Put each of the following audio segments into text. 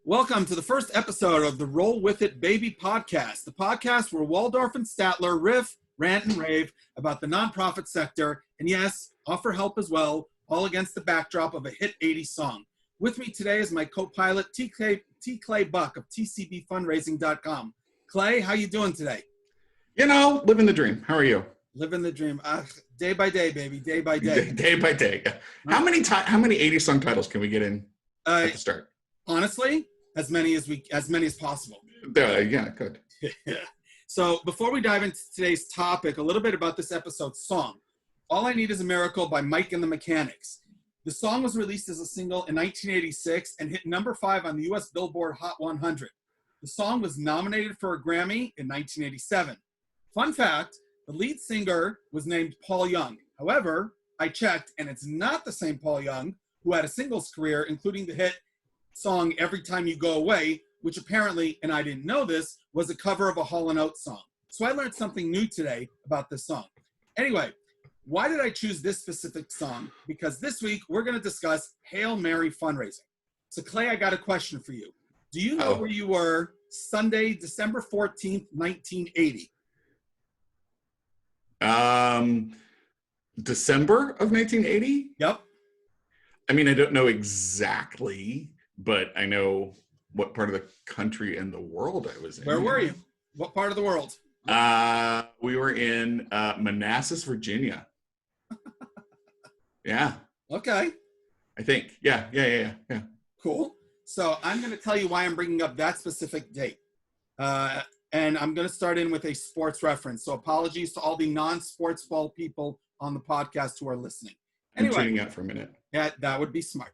Welcome to the first episode of the Roll With It Baby podcast, the podcast where Waldorf and Statler riff, rant, and rave about the nonprofit sector, and yes, offer help as well, all against the backdrop of a hit 80s song. With me today is my co-pilot, T. Clay Buck of tcbfundraising.com. Clay, how you doing today? You know, living the dream. How are you? Living the dream. Day by day, baby, day by day. Day by day. How many 80s song titles can we get in at the start? Honestly, as many as possible. Yeah, good. So before we dive into today's topic, a little bit about this episode's song. All I Need Is a Miracle by Mike and the Mechanics. The song was released as a single in 1986 and hit number 5 on the US Billboard Hot 100. The song was nominated for a Grammy in 1987. Fun fact, the lead singer was named Paul Young. However, I checked, and it's not the same Paul Young who had a singles career, including the hit song Every Time You Go Away, which apparently, and I didn't know this, was a cover of a Hall & Oates song. So I learned something new today about this song. Anyway, why did I choose this specific song? Because this week we're going to discuss Hail Mary fundraising. So Clay, I got a question for you. Do you know where you were Sunday, December 14th, 1980? December of 1980? Yep. I mean, I don't know exactly, but I know what part of the country and the world I was in. Where were you? What part of the world? We were in Manassas, Virginia. Yeah. Okay. I think. Yeah. Cool. So I'm going to tell you why I'm bringing up that specific date. And I'm going to start in with a sports reference. So apologies to all the non-sports ball people on the podcast who are listening. Anyway, I'm tuning out for a minute. Yeah, that would be smart.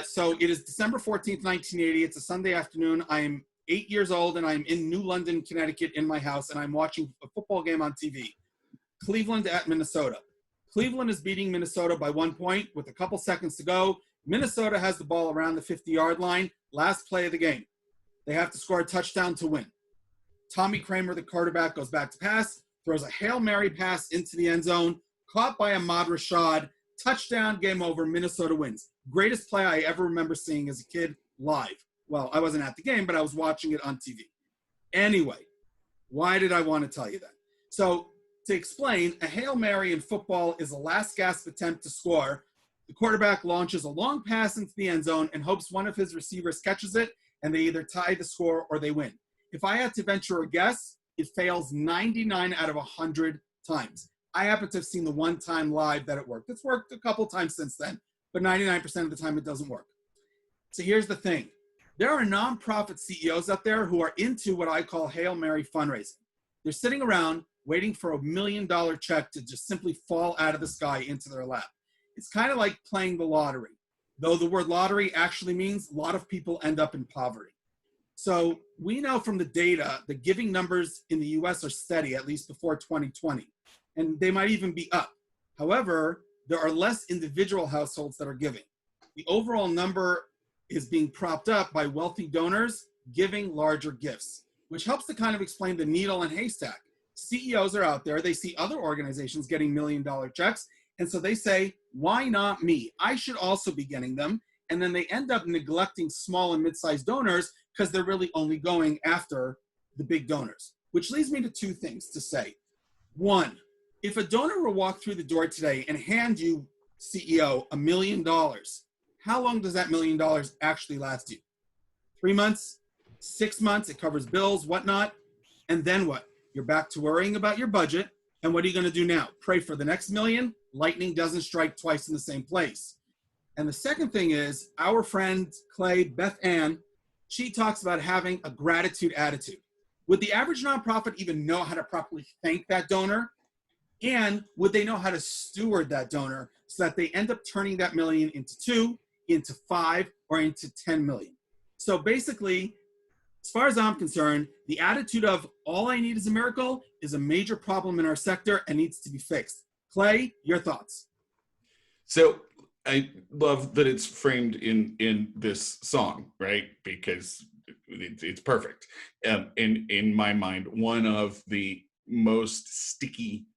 So it is December 14th, 1980. It's a Sunday afternoon. I am 8 years old, and I'm in New London, Connecticut in my house, and I'm watching a football game on TV. Cleveland at Minnesota. Cleveland is beating Minnesota by 1 point with a couple seconds to go. Minnesota has the ball around the 50-yard line. Last play of the game. They have to score a touchdown to win. Tommy Kramer, the quarterback, goes back to pass, throws a Hail Mary pass into the end zone, caught by Ahmad Rashad. Touchdown, game over, Minnesota wins. Greatest play I ever remember seeing as a kid live. Well, I wasn't at the game, but I was watching it on TV. Anyway, why did I want to tell you that? So to explain, a Hail Mary in football is a last gasp attempt to score. The quarterback launches a long pass into the end zone and hopes one of his receivers catches it, and they either tie the score or they win. If I had to venture a guess, it fails 99 out of 100 times. I happen to have seen the one time live that it worked. It's worked a couple times since then, but 99% of the time it doesn't work. So here's the thing. There are nonprofit CEOs out there who are into what I call Hail Mary fundraising. They're sitting around waiting for $1 million check to just simply fall out of the sky into their lap. It's kind of like playing the lottery, though the word lottery actually means a lot of people end up in poverty. So we know from the data the giving numbers in the US are steady, at least before 2020. And they might even be up. However, there are less individual households that are giving. The overall number is being propped up by wealthy donors giving larger gifts, which helps to kind of explain the needle and haystack. CEOs are out there, they see other organizations getting $1 million checks, and so they say, why not me? I should also be getting them. And then they end up neglecting small and mid-sized donors because they're really only going after the big donors, which leads me to two things to say. One, if a donor will walk through the door today and hand you, CEO, $1 million, how long does that $1 million actually last you? 3 months, 6 months, it covers bills, whatnot. And then what? You're back to worrying about your budget. And what are you going to do now? Pray for the next million? Lightning doesn't strike twice in the same place. And the second thing is our friend Clay, Beth Ann, she talks about having a gratitude attitude. Would the average nonprofit even know how to properly thank that donor? And would they know how to steward that donor so that they end up turning that million into 2, into 5, or into 10 million? So basically, as far as I'm concerned, the attitude of all I need is a miracle is a major problem in our sector and needs to be fixed. Clay, your thoughts? So I love that it's framed in this song, right? Because it's perfect. In my mind, one of the most sticky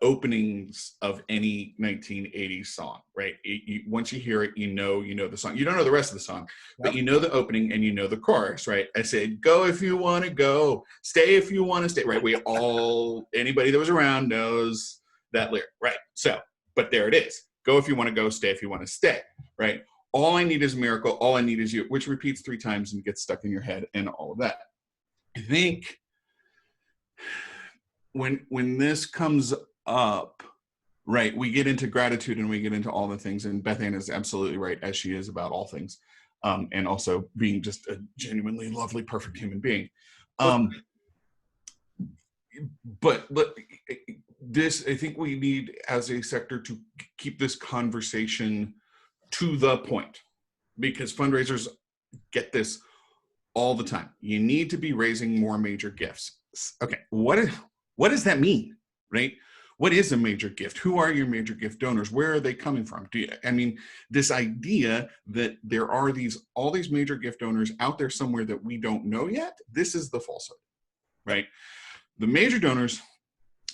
openings of any 1980s song, right? Once you hear it, you know the song. You don't know the rest of the song, but you know the opening and you know the chorus, right? I said, go if you want to go, stay if you want to stay, right? Anybody that was around knows that lyric, right? So, but there it is. Go if you want to go, stay if you want to stay, right? All I need is a miracle, all I need is you, which repeats 3 times and gets stuck in your head and all of that. I think when this comes up, right, we get into gratitude and we get into all the things, and Beth Ann is absolutely right, as she is about all things, and also being just a genuinely lovely, perfect human being. But this, I think we need as a sector to keep this conversation to the point, because fundraisers get this all the time. You need to be raising more major gifts. Okay, what does that mean, right? What is a major gift? Who are your major gift donors? Where are they coming from? This idea that there are all these major gift donors out there somewhere that we don't know yet, this is the falsehood, right? The major donors,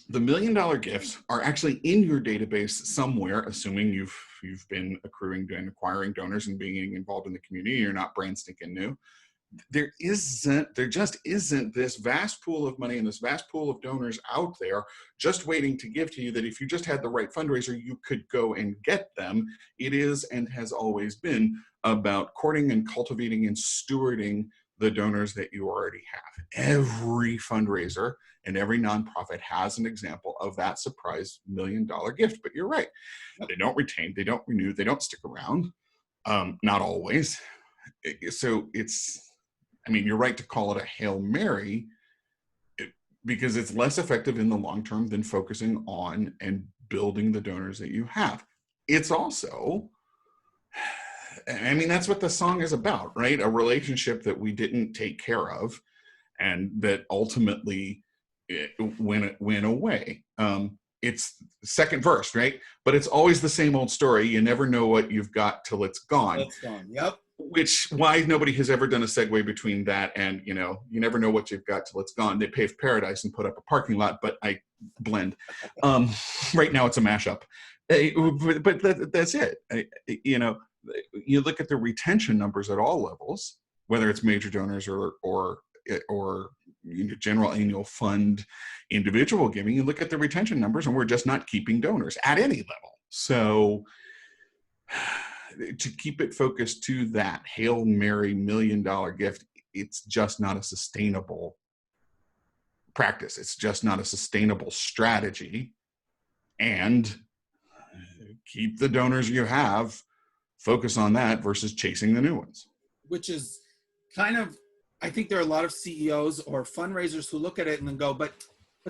the $1 million gifts, are actually in your database somewhere, assuming you've been accruing and acquiring donors and being involved in the community. You're not brand stinking new. There just isn't this vast pool of money and this vast pool of donors out there just waiting to give to you, that if you just had the right fundraiser, you could go and get them. It is and has always been about courting and cultivating and stewarding the donors that you already have. Every fundraiser and every nonprofit has an example of that surprise $1 million gift. But you're right. They don't retain, they don't renew, they don't stick around. Not always. So you're right to call it a Hail Mary, because it's less effective in the long term than focusing on and building the donors that you have. It's also, that's what the song is about, right? A relationship that we didn't take care of and that ultimately went away. It's second verse, right? But it's always the same old story. You never know what you've got till it's gone. It's gone. Yep. Why nobody has ever done a segue between that and, you never know what you've got till it's gone. They paved paradise and put up a parking lot, but I blend. Right now it's a mashup. But that's it. You look at the retention numbers at all levels, whether it's major donors or general annual fund individual giving. You look at the retention numbers and we're just not keeping donors at any level. So to keep it focused to that Hail Mary $1 million gift, it's just not a sustainable practice. It's just not a sustainable strategy. And keep the donors you have, focus on that versus chasing the new ones. Which is kind of, I think there are a lot of CEOs or fundraisers who look at it and then go, but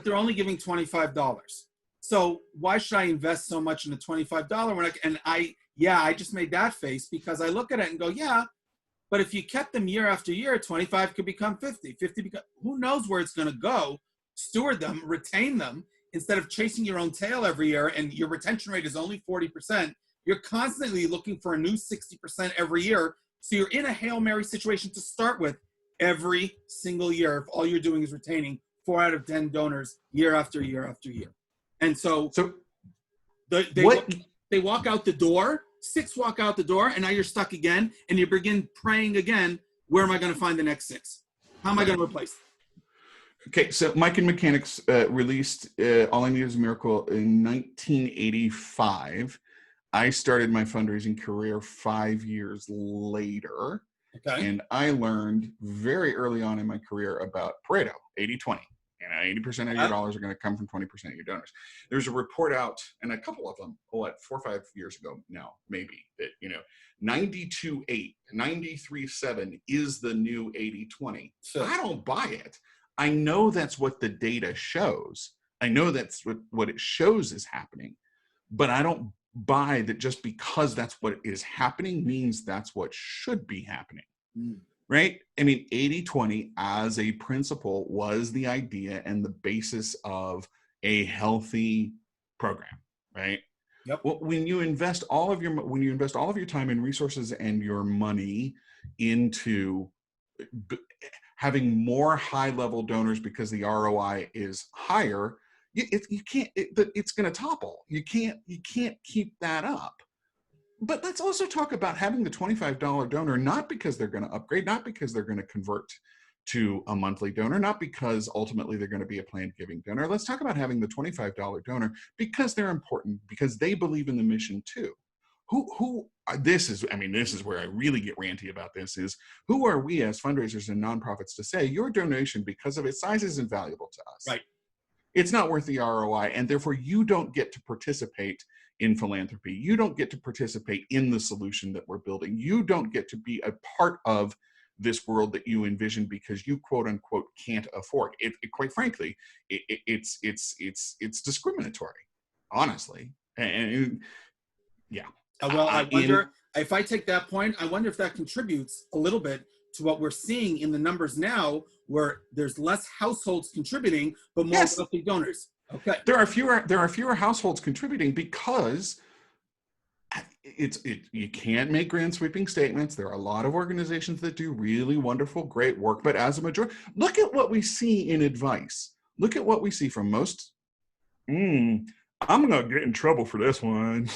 they're only giving $25. So why should I invest so much in a $25 when I just made that face because I look at it and go, yeah, but if you kept them year after year, 25 could become 50, 50 become, who knows where it's going to go. Steward them, retain them, instead of chasing your own tail every year and your retention rate is only 40%. You're constantly looking for a new 60% every year. So you're in a Hail Mary situation to start with every single year if all you're doing is retaining 4 out of 10 donors year after year after year. And so they walk out the door, 6 walk out the door, and now you're stuck again, and you begin praying again, where am I going to find the next 6? How am I going to replace them? Okay, so Mike and Mechanics released All I Need Is a Miracle in 1985. I started my fundraising career 5 years later. Okay. And I learned very early on in my career about Pareto, 80-20. 80% of your dollars are going to come from 20% of your donors. There's a report out, and a couple of them, 4 or 5 years ago now, maybe, that 92-8, 93-7 is the new 80-20. So I don't buy it. I know that's what the data shows. I know that's what it shows is happening, but I don't buy that just because that's what is happening means that's what should be happening. Right? 80-20 as a principle was the idea and the basis of a healthy program, right? Yep. Well, when you invest all of your time and resources and your money into having more high-level donors because the ROI is higher, you can't. It's going to topple. You can't keep that up. But let's also talk about having the $25 donor, not because they're going to upgrade, not because they're going to convert to a monthly donor, not because ultimately they're going to be a planned giving donor. Let's talk about having the $25 donor because they're important, because they believe in the mission too. This is where I really get ranty about this, is who are we as fundraisers and nonprofits to say your donation, because of its size, is invaluable to us? Right. It's not worth the ROI, and therefore you don't get to participate in philanthropy. You don't get to participate in the solution that we're building. You don't get to be a part of this world that you envision because you quote unquote can't afford it. Quite frankly, it's discriminatory, honestly. And yeah. Well, I wonder if I take that point, I wonder if that contributes a little bit to what we're seeing in the numbers now, where there's less households contributing, but more wealthy donors. Okay. There are fewer households contributing because you can't make grand sweeping statements. There are a lot of organizations that do really wonderful, great work, but as a majority, look at what we see in advice. Look at what we see from most. I'm gonna get in trouble for this one.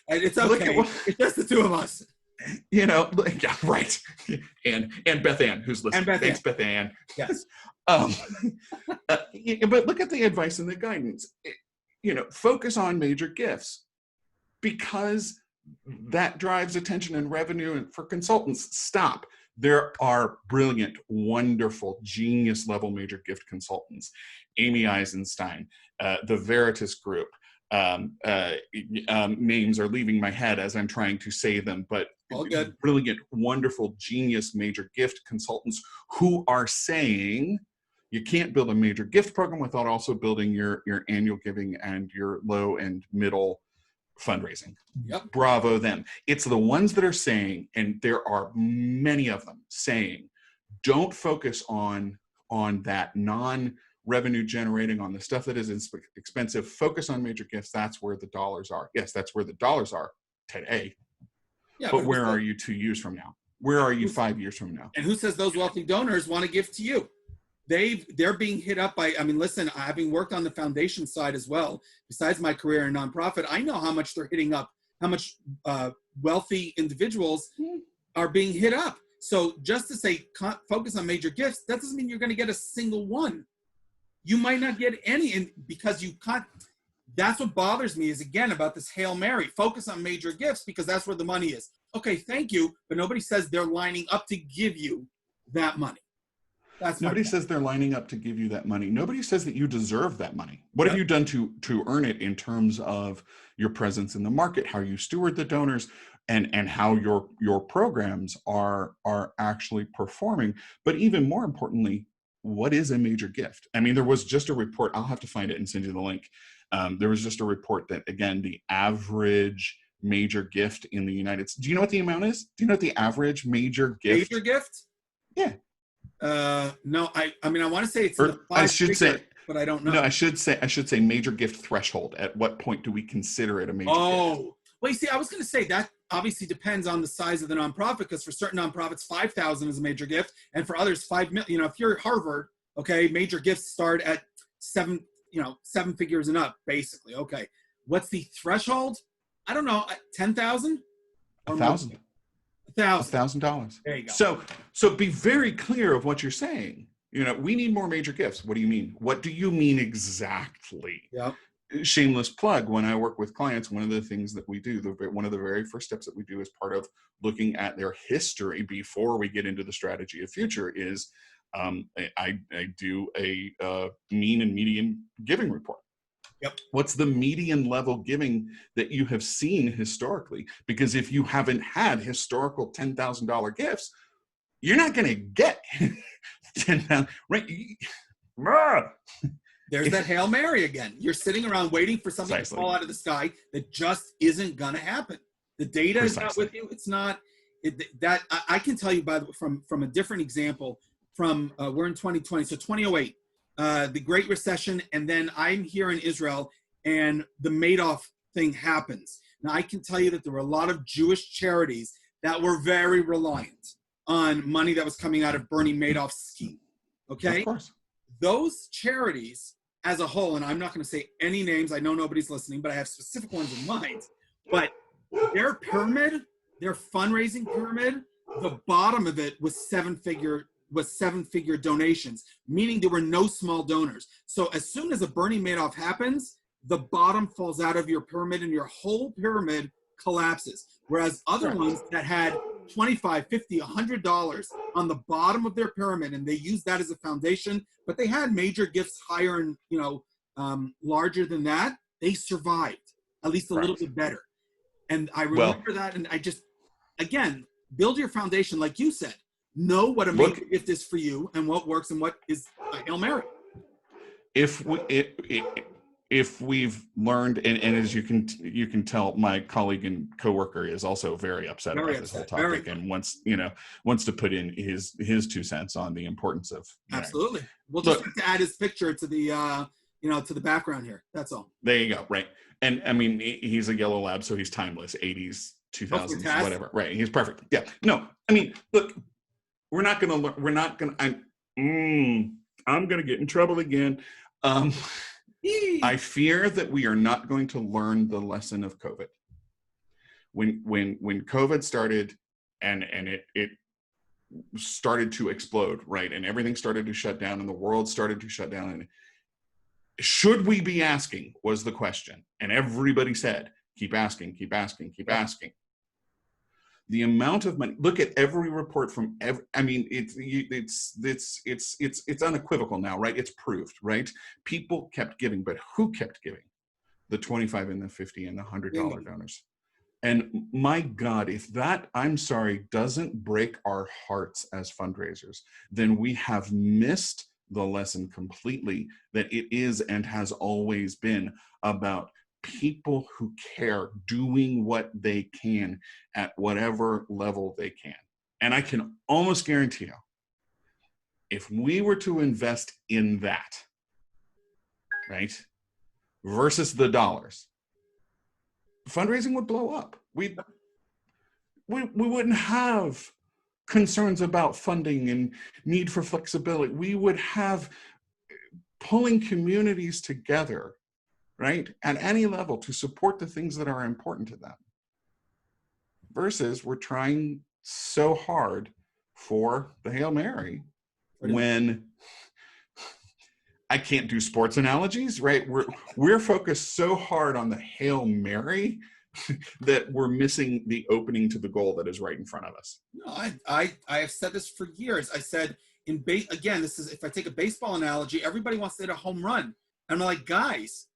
It's okay. It's just the two of us. Yeah, right. And Beth Ann, who's listening. Thanks, Beth Ann. Yes. But look at the advice and the guidance. Focus on major gifts because that drives attention and revenue for consultants. Stop. There are brilliant, wonderful, genius level major gift consultants. Amy Eisenstein, the Veritas Group. Names are leaving my head as I'm trying to say them, but brilliant, wonderful, genius major gift consultants who are saying you can't build a major gift program without also building your annual giving and your low and middle fundraising. Yep. Bravo them. It's the ones that are saying, and there are many of them saying, don't focus on that non-revenue generating, on the stuff that is expensive. Focus on major gifts. That's where the dollars are. Yes, that's where the dollars are today. Yeah, but where are you 2 years from now? Where are you 5 years from now? And who says those wealthy donors want to give to you? They're being hit up by, listen, having worked on the foundation side as well, besides my career in nonprofit, I know how much they're hitting up, how much wealthy individuals are being hit up. So just to say, focus on major gifts, that doesn't mean you're going to get a single one. You might not get any, and because you can't. That's what bothers me is, again, about this Hail Mary. Focus on major gifts because that's where the money is. Okay, thank you, but nobody says they're lining up to give you that money. Nobody says they're lining up to give you that money. Nobody says that you deserve that money. What have you done to earn it in terms of your presence in the market, how you steward the donors, and how your programs are actually performing? But even more importantly, what is a major gift? There was just a report. I'll have to find it and send you the link. There was just a report that, again, the average major gift in the United States. Do you know what the amount is? Do you know what the average major gift? Major gift? Yeah. No, I want to say it's but I don't know. No, I should say major gift threshold. At what point do we consider it a major gift? Well, you see, I was going to say that obviously depends on the size of the nonprofit, because for certain nonprofits, 5,000 is a major gift, and for others, 5 million. If you're Harvard, okay, major gifts start at seven figures and up, basically. Okay, what's the threshold? I don't know, 10,000? $1,000. $1,000. There you go. So be very clear of what you're saying. We need more major gifts. What do you mean? What do you mean exactly? Yeah. Shameless plug. When I work with clients, one of the things that we do, one of the very first steps that we do as part of looking at their history before we get into the strategy of future is I do a mean and median giving report. Yep. What's the median level giving that you have seen historically? Because if you haven't had historical $10,000 gifts, you're not going to get 10,000. Right? There's that Hail Mary again. You're sitting around waiting for something to fall out of the sky that just isn't going to happen. The data is not with you. It's not that I can tell you from a different example. We're in 2020, so 2008. The Great Recession, and then I'm here in Israel, and the Madoff thing happens. Now, I can tell you that there were a lot of Jewish charities that were very reliant on money that was coming out of Bernie Madoff's scheme. Okay? Of course. Those charities as a whole, and I'm not going to say any names, I know nobody's listening, but I have specific ones in mind. But their pyramid, their fundraising pyramid, the bottom of it was seven-figure donations, meaning there were no small donors. So as soon as a Bernie Madoff happens, the bottom falls out of your pyramid and your whole pyramid collapses. Whereas other ones that had $25, $50, $100 on the bottom of their pyramid, and they used that as a foundation, but they had major gifts higher and larger than that, they survived at least a little bit better. And I remember that, and I just, again, build your foundation like you said. Know what a major gift is for you and what works and what is a Hail Mary. If we've learned, and as you can tell, my colleague and coworker is also very upset about this whole topic and wants to put in his 2 cents on the importance of absolutely. We'll just have to add his picture to the to the background here. That's all. There you go. Right. And I mean, he's a yellow lab, so he's timeless. 80s, 2000s, whatever. Right. He's perfect. Yeah. No, I mean, look, I'm gonna get in trouble again. I fear that we are not going to learn the lesson of COVID. When COVID started and it started to explode, right, and everything started to shut down and the world started to shut down, and should we be asking was the question, and everybody said, keep asking, keep asking, keep asking. The amount of money, look at every report from it's unequivocal now, right? It's proved, right? People kept giving, but who kept giving? The 25 and the 50 and the $100 donors. And my God, if that, I'm sorry, doesn't break our hearts as fundraisers, then we have missed the lesson completely, that it is and has always been about people who care doing what they can at whatever level they can. And I can almost guarantee you, if we were to invest in that, right, versus the dollars, fundraising would blow up. We wouldn't have concerns about funding and need for flexibility. We would have pulling communities together, right, at any level to support the things that are important to them. Versus we're trying so hard for the Hail Mary when I can't do sports analogies, right? We're focused so hard on the Hail Mary that we're missing the opening to the goal that is right in front of us. No, I have said this for years. I said again, this is, if I take a baseball analogy, everybody wants to hit a home run. And I'm like, guys,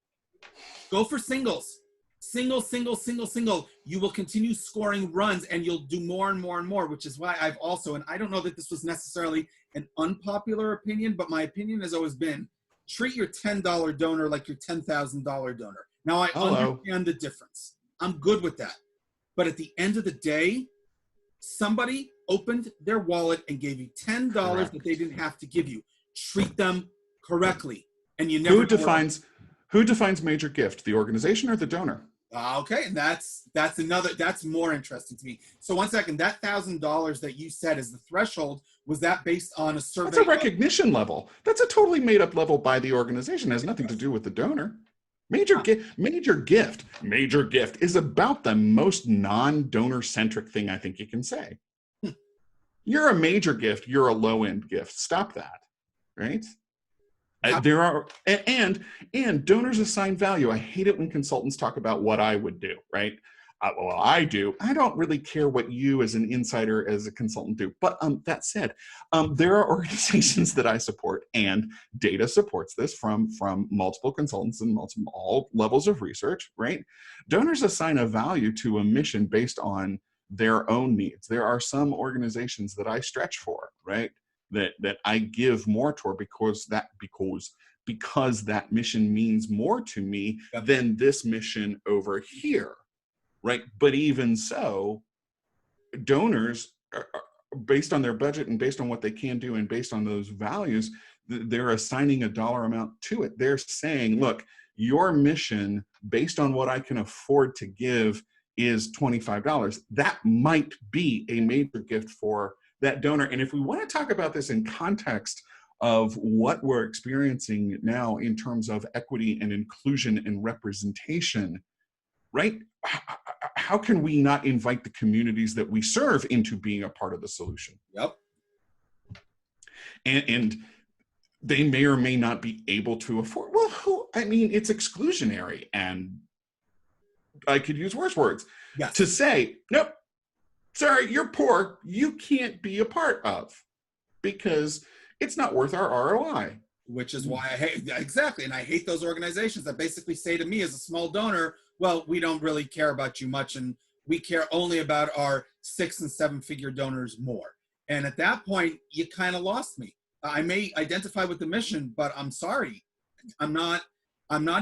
go for singles. Single, single, single, single. You will continue scoring runs and you'll do more and more and more, which is why I've also, and I don't know that this was necessarily an unpopular opinion, but my opinion has always been, treat your $10 donor like your $10,000 donor. Now I understand the difference. I'm good with that. But at the end of the day, somebody opened their wallet and gave you $10 that they didn't have to give you. Treat them correctly. And you never Who defines major gift, the organization or the donor? Okay, and that's more interesting to me. So 1 second, that $1,000 that you said is the threshold, was that based on a survey? That's a recognition level. That's a totally made up level by the organization. It has nothing to do with the donor. Major gift is about the most non-donor centric thing I think you can say. You're a major gift, you're a low-end gift. Stop that, right? There are, and donors assign value. I hate it when consultants talk about what I would do, right? Well, I do. I don't really care what you as an insider, as a consultant do. But that said, there are organizations that I support, and data supports this from multiple consultants and all levels of research, right? Donors assign a value to a mission based on their own needs. There are some organizations that I stretch for, right? That I give more toward because that mission means more to me than this mission over here, right? But even so, donors are based on their budget and based on what they can do and based on those values, they're assigning a dollar amount to it. They're saying, look, your mission based on what I can afford to give is $25. That might be a major gift for that donor. And if we want to talk about this in context of what we're experiencing now in terms of equity and inclusion and representation, right? How can we not invite the communities that we serve into being a part of the solution? Yep. And they may or may not be able to afford, well, I mean, it's exclusionary, and I could use worse words to say, nope, sorry, you're poor, you can't be a part of, because it's not worth our ROI. Which is why I hate, exactly, and I hate those organizations that basically say to me as a small donor, well, we don't really care about you much, and we care only about our 6- and 7-figure donors more. And at that point, you kind of lost me. I may identify with the mission, but I'm sorry. I'm not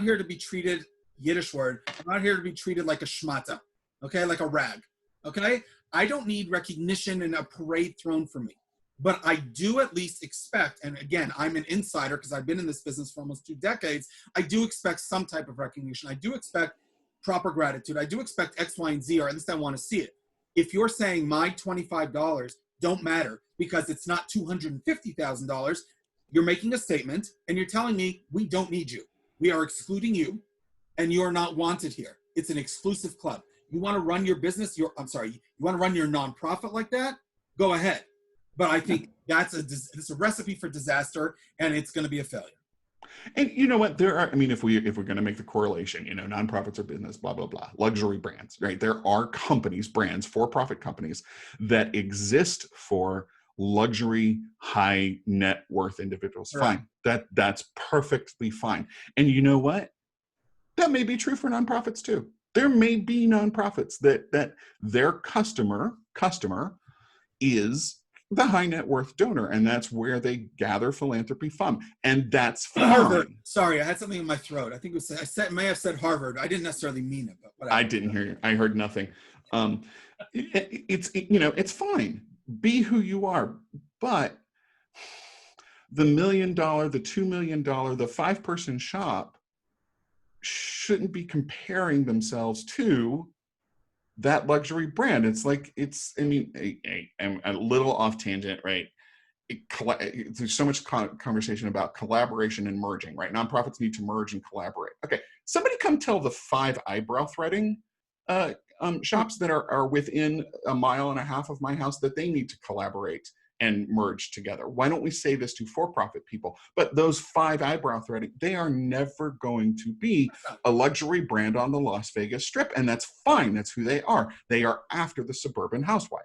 here to be treated, Yiddish word, I'm not here to be treated like a schmata, okay, like a rag, okay? I don't need recognition and a parade thrown for me. But I do at least expect, and again, I'm an insider because I've been in this business for almost 2 decades, I do expect some type of recognition. I do expect proper gratitude. I do expect X, Y, and Z, or at least I want to see it. If you're saying my $25 don't matter because it's not $250,000, you're making a statement and you're telling me we don't need you. We are excluding you and you're not wanted here. It's an exclusive club. You want to run your business, you want to run your nonprofit like that? Go ahead. But I think it's a recipe for disaster, and it's going to be a failure. And you know what? There are, I mean, if we're going to make the correlation, you know, nonprofits are business, blah, blah, blah, luxury brands, right? There are companies, brands, for-profit companies that exist for luxury, high net worth individuals. Right. Fine. That's perfectly fine. And you know what? That may be true for nonprofits too. There may be nonprofits that their customer is the high net worth donor, and that's where they gather philanthropy from, and that's fine. Harvard. Sorry, I had something in my throat. I think it was may have said Harvard. I didn't necessarily mean it, but whatever. I didn't hear you. I heard nothing. It's fine. Be who you are, but the $1 million, the $2 million, the 5-person shop shouldn't be comparing themselves to that luxury brand. It's like, I'm a little off tangent, right? There's so much conversation about collaboration and merging, right? Nonprofits need to merge and collaborate. Okay, somebody come tell the 5 eyebrow threading shops that are within 1.5 miles of my house that they need to collaborate and merge together. Why don't we say this to for-profit people? But those 5 eyebrow threading, they are never going to be a luxury brand on the Las Vegas Strip, and that's fine. That's who they are. They are after the suburban housewife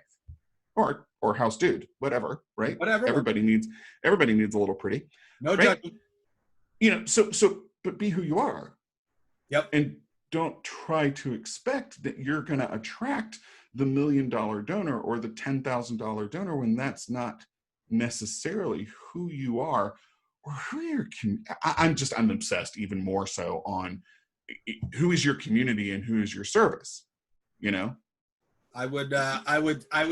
or house dude, whatever, right? Whatever. Everybody needs a little pretty. No right? judgment. You know, but be who you are. Yep. And don't try to expect that you're going to attract the $1 million donor or the $10,000 donor when that's not necessarily who you are or who you're. I'm obsessed even more so on who is your community and who is your service. You know, I would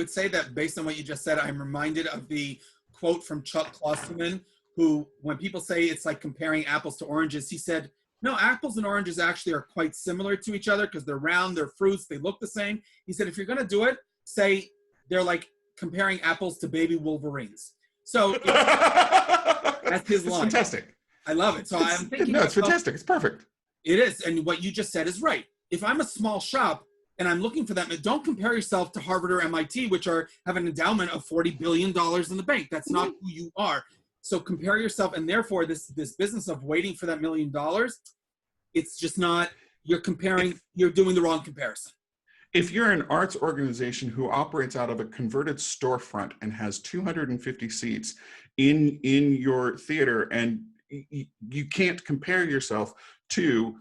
say that based on what you just said, I'm reminded of the quote from Chuck Klosterman, who, when people say it's like comparing apples to oranges, he said, no, apples and oranges actually are quite similar to each other because they're round, they're fruits, they look the same. He said, if you're going to do it, say they're like comparing apples to baby wolverines. So that's his line. It's fantastic. I love it. So I'm thinking, no, it's fantastic. It's perfect. It is. And what you just said is right. If I'm a small shop and I'm looking for that, don't compare yourself to Harvard or MIT, which have an endowment of $40 billion in the bank. That's not who you are. So compare yourself, and therefore this business of waiting for that $1 million, it's just not, you're doing the wrong comparison. If you're an arts organization who operates out of a converted storefront and has 250 seats in your theater, and you can't compare yourself to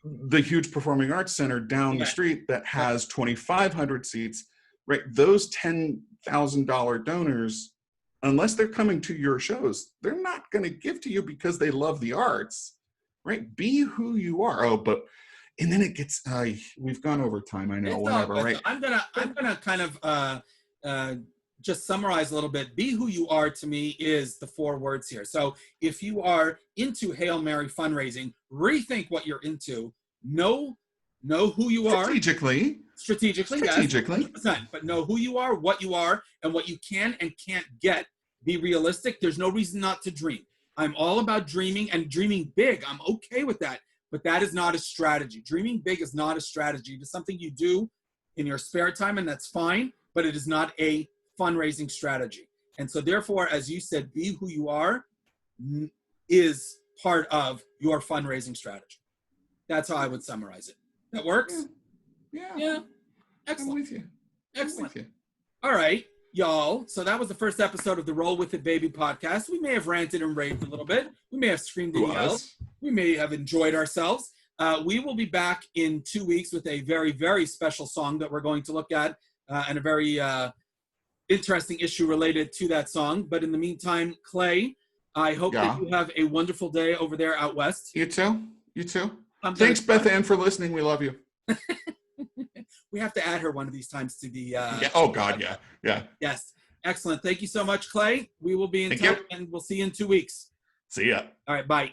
the huge performing arts center down the street that has 2,500 seats, right? Those $10,000 donors, unless they're coming to your shows, they're not going to give to you because they love the arts, right? Be who you are. Oh, and then it gets, we've gone over time, I know, whatever, right? I'm gonna kind of just summarize a little bit. Be who you are, to me, is the 4 words here. So if you are into Hail Mary fundraising, rethink what you're into. Know who you are. Strategically, yes, 100%, but know who you are, and what you can and can't get be realistic. There's no reason not to dream. I'm all about dreaming and dreaming big. I'm okay with that. But that is not a strategy. Dreaming big is not a strategy. It is something you do in your spare time, and that's fine, but it is not a fundraising strategy. And so therefore, as you said, be who you are is part of your fundraising strategy. That's how I would summarize it. That works? Yeah. Excellent. I'm with you. Excellent. All right, y'all. So that was the first episode of the Roll With It Baby podcast. We may have ranted and raved a little bit. We may have screamed and yelled. We may have enjoyed ourselves. We will be back in 2 weeks with a very, very special song that we're going to look at and a very interesting issue related to that song. But in the meantime, Clay, I hope that you have a wonderful day over there out west. You too. Thanks, Beth Ann, for listening. We love you. We have to add her one of these times to the... Oh, God, yeah. Yes. Excellent. Thank you so much, Clay. We will be in touch, and we'll see you in 2 weeks. See ya. All right, bye.